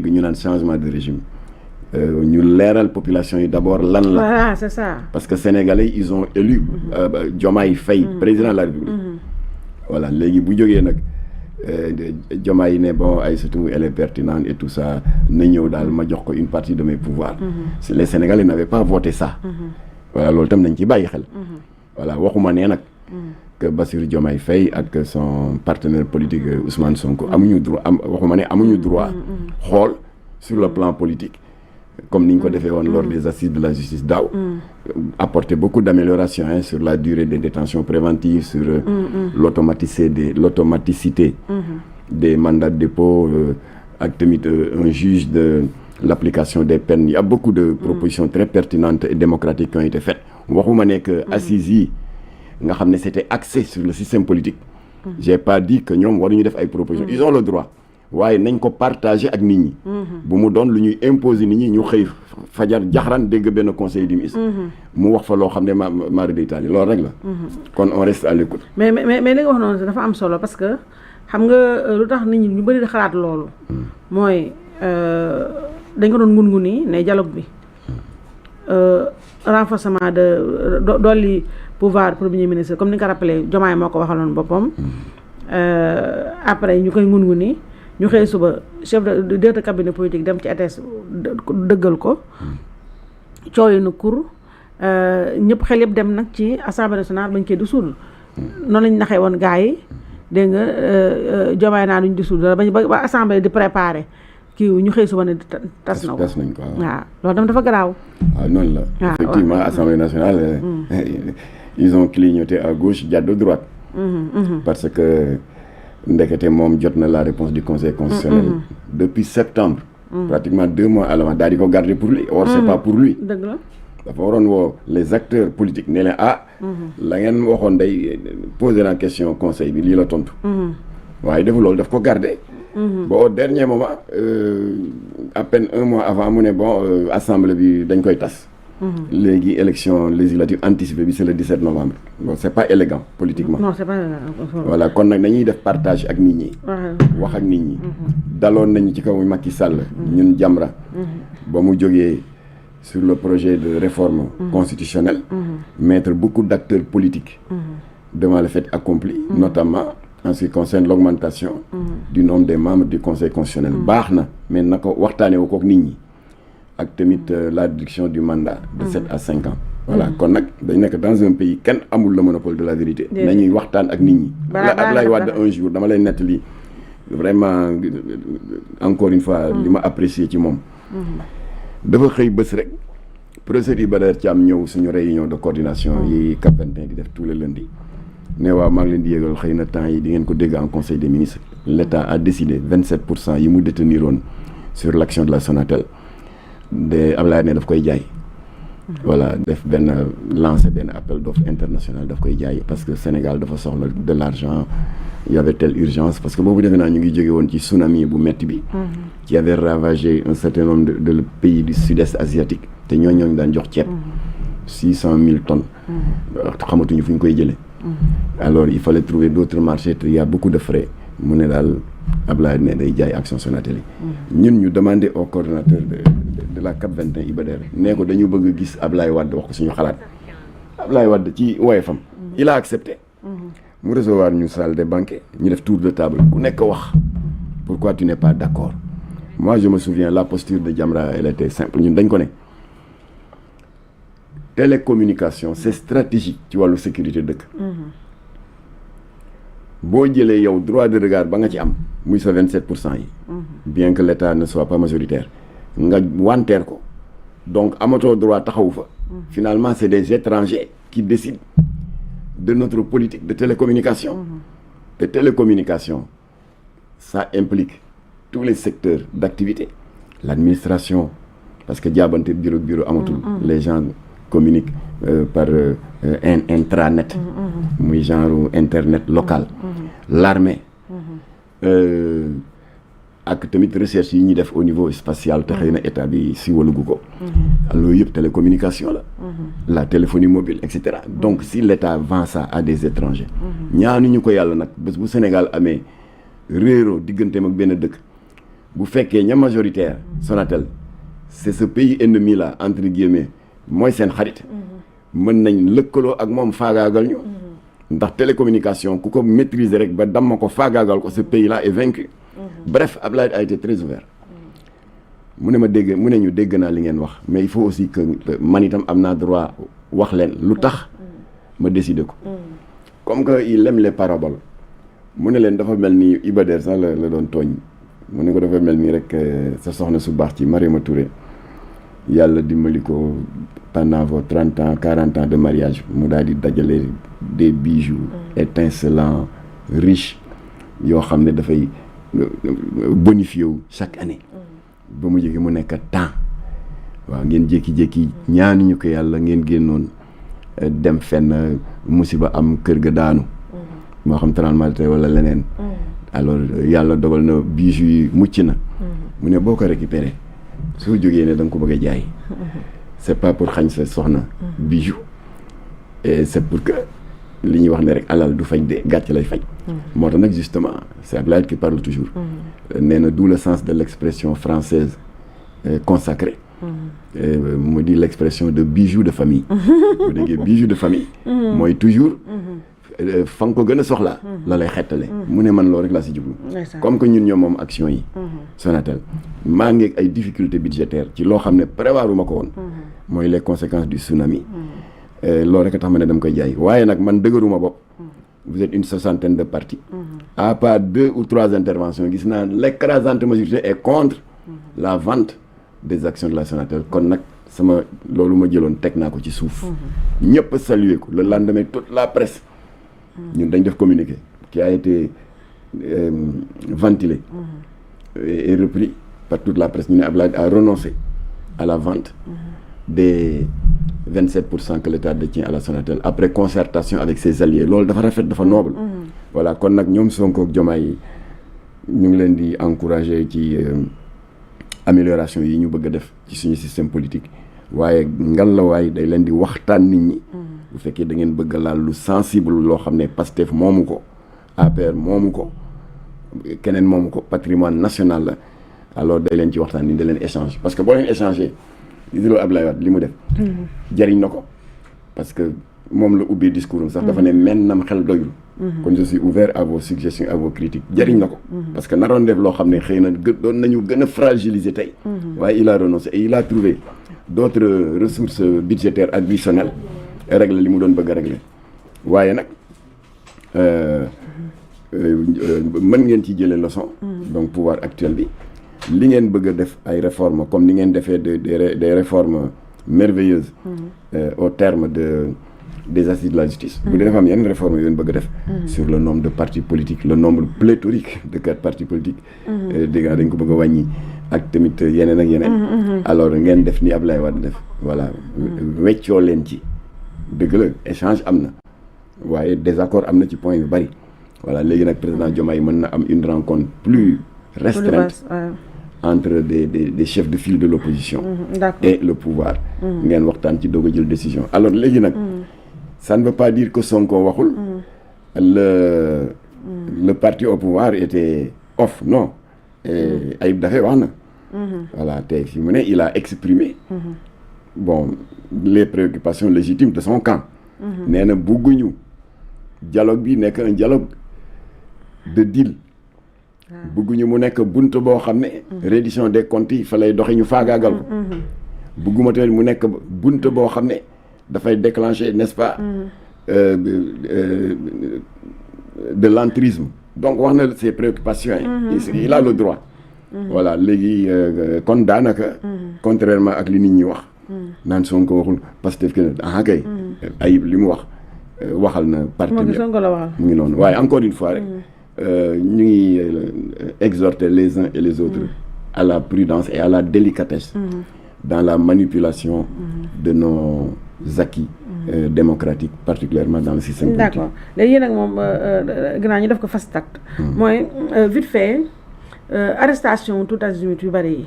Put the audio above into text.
dégg ñu naan changement de régime ñu leeral population yi d'abord lan la. Voilà, c'est ça. Parce que sénégalais ils ont élu Diomaye Faye président de la République. Voilà léegi bu jógee nag Diomaye ne bon Aïssatou elle est pertinente et tout ça na ñëw daal ma jox ko une partie de mes pouvoirs. Les Sénégalais n'avaient pas voté ça. Voilà loolu tam nañ ci bàyyi xel. Voilà waxuma ne nag. Que Bassirou Diomaye Faye ak son partenaire politique Ousmane Sonko amuñu droit waxuma ne amuñu droit xool sur le plan politique comme ni ñu ko defee woon lors des assises de la justice daaw apporter beaucoup d'améliorations sur la durée des détentions préventives sur l'automaticité des mandats de dépôt ak tamit un juge de l'application des peines. Il y a beaucoup de propositions très pertinentes et démocratiques qui ont été faites waxuma ne que assises yi nga xam ne c'était axé sur le système politique. J'ai pas dit que ñoom waruñu def ay propositions ils ont le droit waaye nañ ko partager ak nit ñi. bu mu doon lu ñuy imposer nit ñi ñu xëy fajar jaxran dégg benn conseil du ministre. mu wax fa loo xam ne mari d'Italie loolu rek la. kon on reste à l'écoute. mais li nga wax noonu dafa am solo parce que xam nga lu tax nit ñi ñu bëri di xalaat loolu. mooy dañ ko doon ngun-nguni ne dialogue bi renforcement de dolli pouvoir premier ministre comme ni nga ko rappelé Diomaye moo ko waxaloon boppam. Après ñu koy ngun-nguni ñu xëy suba chef de directeur cabinet politique dem ci ATS dëggal ko coow yi na kur ñëpp xel yëpp dem nag ci assemblée nationale bañ koy dissoudre noonu lañ naxee woon gars yi dégg nga Diomaye naa duñ dissoudre ba assemblée di préparer kii ñu xëy suba ne tas na ko nañ ko waaw loolu tam dafa garaaw. waaw noonu la effectivement assemblée nationale ils ont clignoté à gauche jàdd droite. Parce que ndekete moom jot na la réponse du conseil constitutionnel depuis septembre pratiquement 2 mois à l'avance daal di ko garder pour lui or c'est pas pour lui dëgg la dafa waroon woo les acteurs politiques ne leen la ngeen waxoon day poser la question conseil bi lii la tontu waaye defu loolu daf ko garder ba au dernier moment à peine 1 mois avant mu ne bon assemblée bi dañ koy tas léegi élection législative anticipée bi c'est le 17 novembre bon c'est pas élégant politiquement. Non c'est pas voilà kon nag dañuy def partage ak nit ñi. wax ak nit ñi. daloon nañu ci kaw Macky Sall. ñun Jamra. ba mu jógee sur le projet de réforme constitutionnelle. mettre beaucoup d'acteurs politiques. devant le fait accompli. notamment en ce qui concerne l'augmentation. du nombre des membres du conseil constitutionnel. baax na mais na ko waxtaanee wu ko ak nit ñi. ak tamit la réduction du mandat de 7 à 5 ans. Voilà kon nag dañ nekk dans un pays kenn amul le monopole de la vérité. nañuy waxtaan ak nit ñi. Abdoulaye Wade un jour dama lay nettali vraiment encore une fois li ma apprécié ci moom. dafa xëy bés rek professeur Iba Der Thiam ñëw suñu réunion de coordination yi Cap-Vert di def tous les lundis. ne waaw maa ngi leen di yégal xëy na temps yi di ngeen ko dégg en conseil des ministres. l'État a décidé 27% yi mu déteniroon sur l'action de la Sonatel. de Ablaye ne daf koy jaay. voilà def benn lancer benn appel d'offre international daf koy jaay parce que Sénégal dafa soxla de l'argent il y avait telle urgence parce que boobu defe naa ñu ngi jóge woon ci tsunami bu metti bi. qui avait ravagé un certain nombre de pays du sud-est asiatique te ñooñu daan jox ceeb. 600 000 tonnes. xamatuñu fu ñu koy jëlee. alors il fallait trouver d'autres marchés te il y a beaucoup de frais mu ne daal Ablaye ne day jaay action Sonatel yi. ñun ñu demander au coordonnateur de la CAP21 Iba Der nee ko dañu bëgg a gis Ablaye Wade wax ko suñu xalaat Ablaye Wade ci woyefam il a accepté. mu recevoir ñu salle des banquets ñu def tour de table ku nekk wax pourquoi tu n'es pas d'accord. Moi je me souviens la posture de Jamra elle était simple ñun dañ ko ne télécommunication c'est stratégique ci wàllu sécurité dëkk. boo jëlee yow droit de regard ba nga ci am muy sa 27% yi. bien que l'État ne soit pas majoritaire nga wanteer ko donc amatoo droit taxawu fa. finalement c'est des étrangers qui décident de notre politique de télécommunication. te télécommunication ça implique tous les secteurs d'activité l'administration parce que jaabante bureau amatul. les gens communiquent par intranet. muy genre internet local. l'armée. ak tamit recherche yi ñuy def au niveau spatial te xëy na état bi si walugu ko. loolu yëpp télécommunication la. la téléphonie mobile et cetera donc si l'État vend ça à des étrangers. ñaanuñu ko yàlla nag bés bu Sénégal amee réeroo digganteem ak benn dëkk bu fekkee ña majoritaire Sonatel c'est ce pays ennemi là entre guillemets mooy seen xarit mën nañ lëkkaloo ak moom faagaagal ñu ndax télécommunication ku ko maîtriser rek ba damma ko faagaagal ko ce pays là est vaincu bref Ablaye a été très ouvert mu ne ñu dégg naa li ngeen wax mais il faut aussi que man itam am naa droit wax leen lu tax ma décider ko comme que il aime les paraboles mu ne leen dafa mel ni Iba Der sax la doon tooñ mu ne ko dafa mel ni rek sa soxna su baax ci Mariama Touré yàlla dimbali ko pendant vos 30 ans 40 ans de mariage mu daal di dajale des bijoux étincelants riches yoo xam ne dafay bonifié wu chaque année ba mu jógee mu nekk temps waaw ngeen jékki-jékki ñaanuñu ko yàlla ngeen génnoon dem fenn musiba am kër ga daanu moo xam tremblement de terre wala leneen alors yàlla dogal na bijoux yi mucc na mu ne boo ko récupéré soo jógee ne da nga ko bëgg a jaay c'est pas pour xañ sa soxna bijoux et c'est pour que li ñuy wax ne rek alal du faj de gàcce lay faj moo tax nag justement c'est Ablaye qui parle toujours nee na d'où le sens de l'expression française consacrée mu di l'expression de bijoux de famille bu déggee bijoux de famille mooy toujours fa nga ko gën a soxlaa la lay xettale mu ne man loolu rek laa si jublu comme que ñun ñoom moom action yi Sonatel maa ngi ay difficultés budgétaires ci loo xam ne prévoiruma ko woon mooy les conséquences du tsunami loolu rek a tax ma ne dama koy jaay waaye nag man dëgëruma bopp vous êtes une 60aine de partis à part 2 ou 3 interventions gis naa l'écrasante majorité est contre la vente des actions de la Sonatel kon nag sama loolu ma jëloon teg naa ko ci suuf ñëpp saluer ko le lendemain toute la presse ñun dañ def communiqué qui a été ventilé et repris par toute la presse ñu ne Ablaye a renoncé à la vente des 27% que l'État détient à la Sonatel après concertation avec ses alliés loolu dafa rafet dafa noble voilà kon nag ñoom Sonko ak Diomaye ñu ngi leen di encourager ci amélioration yi ñu bëgg a def ci suñu système politique waaye ngal la waay day leen di waxtaan nit ñi bu fekkee da ngeen bëgg a laal lu sensible loo xam ne Pastef moomu ko APR moomu ko keneen moomu ko patrimoine national la alors day leen ci waxtaan ni da leen échange parce que boo leen échanger gis nga Ablaye Wade li mu def jariñ na ko parce que moom la ubbee discours am sax dafa ne mennam xel doyul kon je suis ouvert à vos suggestions à vos critiques jariñ na ko parce que naroon def loo xam ne xëy na doon nañu gën a fragiliser tey waaye il a renoncé et il a trouvé d'autres ressources budgétaires additionnelles régler li mu doon bëgg a régler waaye nag mën ngeen ci jëlee leçon donc pouvoir actuel bi li ngeen bëgg a def ay réformes comme ni ngeen defee des réformes merveilleuses au terme des assises de la justice bu dee dafa am yeneen réformes yoon bëgg a def sur le nombre de partis politiques le nombre pléthorique de 4 partis politiques dégg naa dañ ko bëgg a wàññi ak tamit yeneen ak yeneen alors ngeen def ni Ablaye Wade def voilà weccoo leen ci dëgg la échange am na waaye désaccord am na ci point yu bari voilà léegi nag président Diomaye mën na am une rencontre plus restreinte entre des chefs de file de l'opposition et le pouvoir ngeen waxtaan ci doog a jël décision alors léegi nag ça ne veut pas dire que Sonko waxul le parti au pouvoir était off non Ayib Daffé wax na voilà te fi mu ne il a exprimé bon les préoccupations légitimes de son camp nee na bugguñu dialogue bi nekk un dialogue de deal bugguñu mu nekk bunt boo xam ne reddition des comptes yi fa lay doxe ñu faagaagal ko bugguma tamit mu nekk bunt boo xam ne dafay déclencher n'est-ce pas de l'entrisme donc wax na ses préoccupations il a le droit voilà léegi kon daanaka contrairement ak li nit ñi wax naan Sonko waxul Pastef que kay Ayib li mu wax waxal na parti bi mu ngi noonu waaye encore une fois rek ñu ngi exhorter les uns et les autres à la prudence et à la délicatesse dans la manipulation de nos acquis démocratiques particulièrement dans le système politique. D'accord léegi nag moom gannaaw ñu def ko fast track mooy vite fait arrestation tout azimut yu bari yi